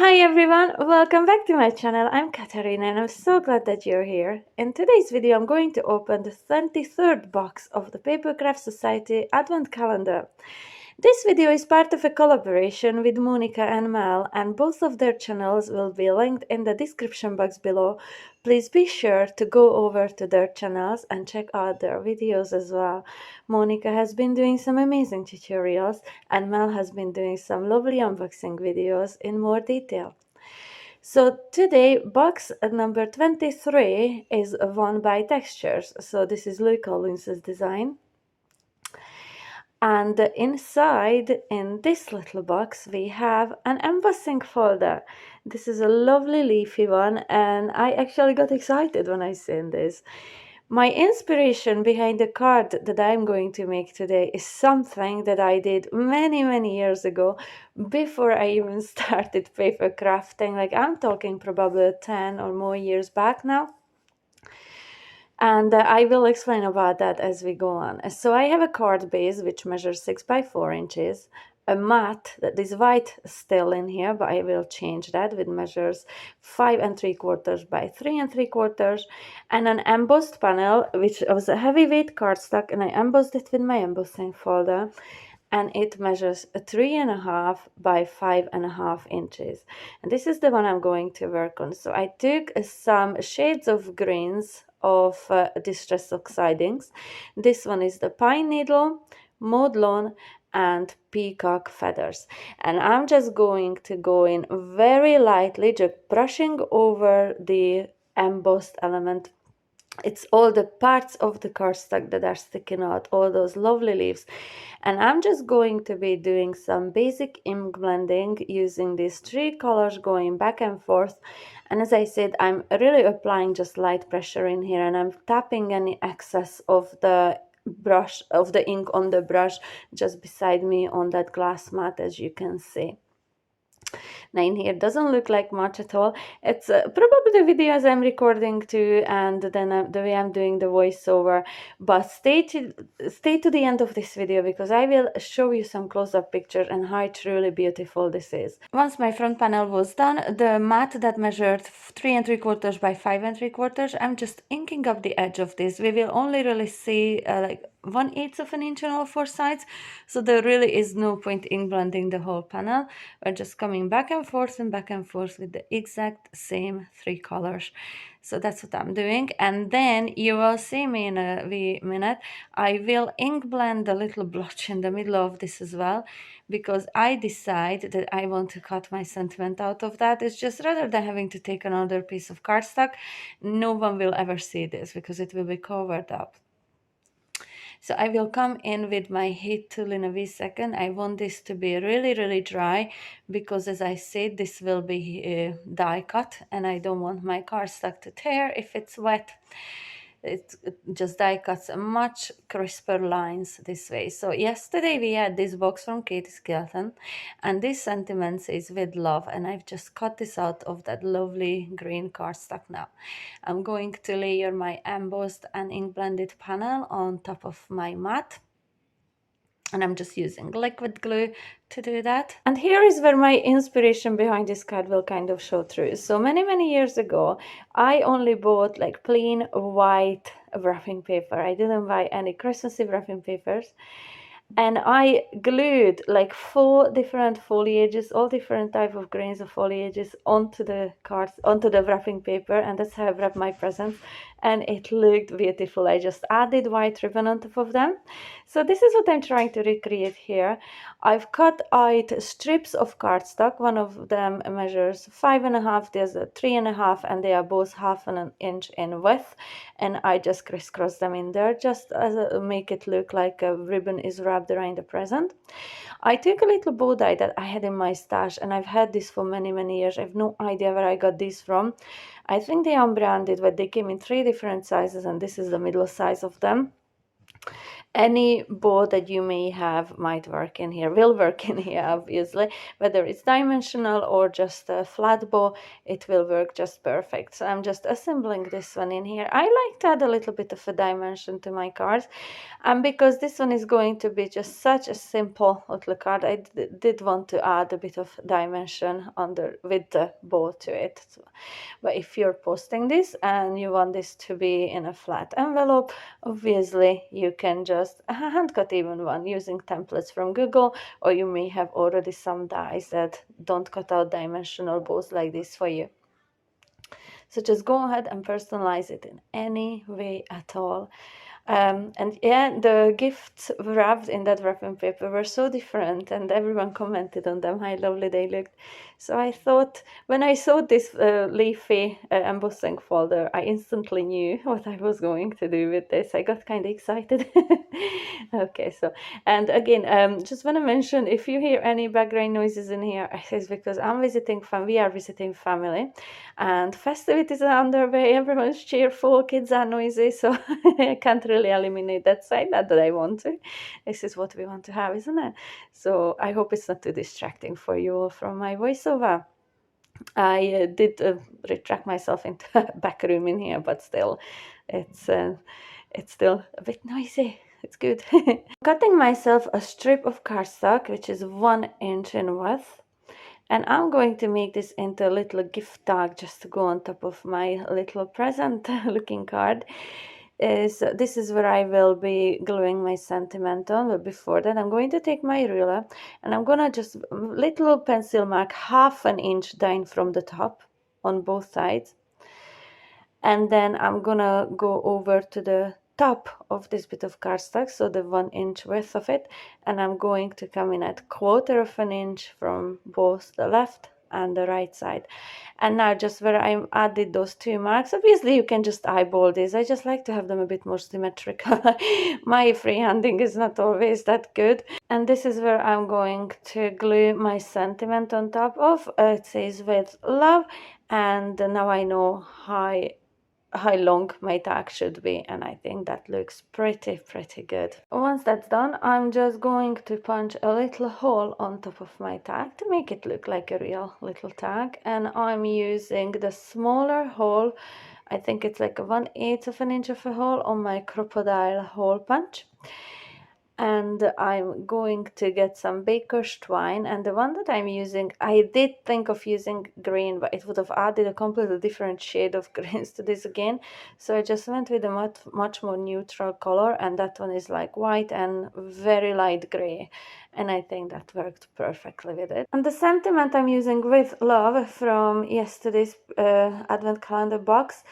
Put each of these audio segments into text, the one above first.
Hi everyone, welcome back to my channel. I'm Katarina and I'm so glad that you're here. In today's video I'm going to open the 23rd box of the Papercraft Society Advent Calendar. This video is part of a collaboration with Monika and Mel, and both of their channels will be linked in the description box below. Please be sure to go over to their channels and check out their videos as well. Monika has been doing some amazing tutorials and Mel has been doing some lovely unboxing videos in more detail. So today box number 23 is won by Textures. So this is Louis Collins's design. And inside, in this little box, we have an embossing folder. This is a lovely leafy one, and I actually got excited when I seen this. My inspiration behind the card that I'm going to make today is something that I did many years ago, before I even started paper crafting. Like, I'm talking probably 10 or more years back now. And I will explain about that as we go on. So I have a card base which measures 6 by 4 inches, a mat that is white still in here, but I will change that, with measures 5 3/4 by 3 3/4, and an embossed panel which was a heavyweight cardstock, and I embossed it with my embossing folder, and it measures 3.5 by 5.5 inches. And this is the one I'm going to work on. So I took some shades of greens of distress oxidings. This one is the pine needle, mauve lawn, and peacock feathers, and I'm just going to go in very lightly, just brushing over the embossed element. It's all the parts of the cardstock that are sticking out, all those lovely leaves. And I'm just going to be doing some basic ink blending using these 3 colors, going back and forth. And as I said, I'm really applying just light pressure in here, and I'm tapping any excess of the brush, of the ink on the brush, just beside me on that glass mat, as you can see. Now in here doesn't look like much at all. It's probably the video as I'm recording too, and then the way I'm doing the voiceover. But stay to the end of this video, because I will show you some close-up pictures and how truly beautiful this is. Once my front panel was done, the mat that measured 3 3/4 by 5 3/4, I'm just inking up the edge of this. We will only really see like 1/8 of an inch on all 4 sides, so there really is no point in blending the whole panel. We're just coming back and forth and back and forth with the exact same 3 colors. So that's what I'm doing, and then you will see me in a wee minute. I will ink blend the little blotch in the middle of this as well, because I decide that I want to cut my sentiment out of that. It's just, rather than having to take another piece of cardstock, no one will ever see this because it will be covered up. So I will come in with my heat tool in a wee second. I want this to be really dry, because as I said, this will be die cut, and I don't want my cardstock to tear if it's wet. It just die cuts much crisper lines this way. So yesterday we had this box from Katie Skelton, and this sentiment says with love, and I've just cut this out of that lovely green cardstock. Now I'm going to layer my embossed and ink blended panel on top of my mat, and I'm just using liquid glue to do that. And here is where my inspiration behind this card will kind of show through. So many years ago, I only bought like plain white wrapping paper. I didn't buy any Christmassy wrapping papers. And I glued like 4 different foliages, all different type of grains of foliages, onto the cards, onto the wrapping paper, and that's how I wrapped my presents, and it looked beautiful. I just added white ribbon on top of them. So this is what I'm trying to recreate here. I've cut out strips of cardstock. One of them measures 5.5, there's a 3.5, and they are both 1/2 inch in width, and I just crisscross them in there, just as make it look like a ribbon is wrapped around the present. I took a little bow tie that I had in my stash, and I've had this for many years. I have no idea where I got these from. I think they are unbranded, but they came in 3 different sizes, and this is the middle size of them. Any bow that you may have might work in here, will work in here, obviously. Whether it's dimensional or just a flat bow, it will work just perfect. So I'm just assembling this one in here. I like to add a little bit of a dimension to my cards, and because this one is going to be just such a simple little card, I did want to add a bit of dimension under with the bow to it. But if you're posting this and you want this to be in a flat envelope, obviously you can just hand cut even one using templates from Google, or you may have already some dies that don't cut out dimensional bows like this for you. So just go ahead and personalize it in any way at all. And yeah, the gifts wrapped in that wrapping paper were so different, and everyone commented on them how lovely they looked. So I thought, when I saw this leafy embossing folder, I instantly knew what I was going to do with this. I got kind of excited. Okay, so, and again, just want to mention, if you hear any background noises in here, it's because we are visiting family, and festivities are underway. Everyone's cheerful, kids are noisy, so I can't really eliminate that side. Not that I want to. This is what we want to have, isn't it? So I hope it's not too distracting for you all from my voiceover. I did retract myself into a back room in here, but still, it's still a bit noisy. It's good. Cutting myself a strip of cardstock, which is 1 inch in width. And I'm going to make this into a little gift tag just to go on top of my little present looking card. So this is where I will be gluing my sentiment on. But before that, I'm going to take my ruler and I'm gonna just little pencil mark 1/2 inch down from the top on both sides. And then I'm gonna go over to the top of this bit of cardstock, so the 1 inch width of it, and I'm going to come in at 1/4 inch from both the left and the right side. And now just where I added those 2 marks, obviously you can just eyeball this. I just like to have them a bit more symmetrical. My freehanding is not always that good. And this is where I'm going to glue my sentiment on top of. It says with love, and now I know how long my tag should be, and I think that looks pretty good. Once that's done, I'm just going to punch a little hole on top of my tag to make it look like a real little tag, and I'm using the smaller hole. I think it's like 1/8 inch of a hole on my crocodile hole punch. And I'm going to get some baker's twine, and the one that I'm using, I did think of using green, but it would have added a completely different shade of greens to this again, so I just went with a much more neutral color, and that one is like white and very light gray, and I think that worked perfectly with it. And the sentiment I'm using with love from yesterday's advent calendar box,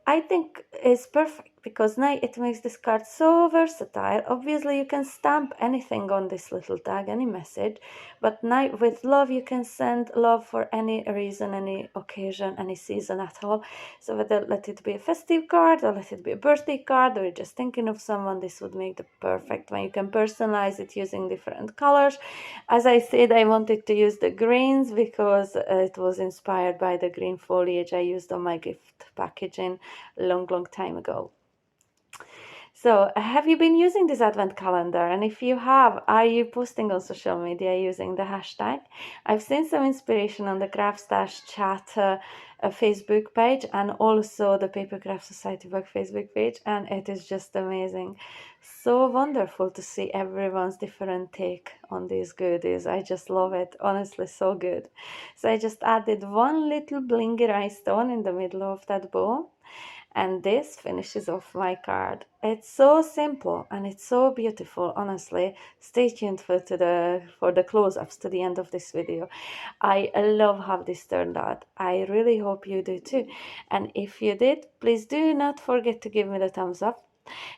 I think is perfect, because now it makes this card so versatile. Obviously you can stamp anything on this little tag, any message, but now with love you can send love for any reason, any occasion, any season at all. So whether let it be a festive card or let it be a birthday card, or you're just thinking of someone, this would make the perfect one. You can personalize it using different colors. As I said, I wanted to use the greens because it was inspired by the green foliage I used on my gift packaging long time ago. So have you been using this advent calendar? And if you have, are you posting on social media using the hashtag? I've seen some inspiration on the Craft Stash chat Facebook page, and also the Papercraft Society Book Facebook page, and it is just amazing. So wonderful to see everyone's different take on these goodies. I just love it. Honestly, so good. So I just added one little blingy rhinestone in the middle of that bow, and this finishes off my card. It's so simple and it's so beautiful. Honestly, stay tuned for the close-ups to the end of this video. I love how this turned out. I really hope you do too. And if you did, please do not forget to give me the thumbs up.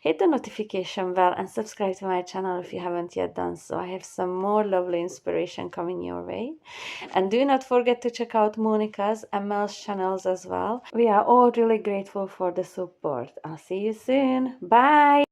Hit the notification bell and subscribe to my channel if you haven't yet done so. I have some more lovely inspiration coming your way. And do not forget to check out Monika's and Mel's channels as well. We are all really grateful for the support. I'll see you soon. Bye!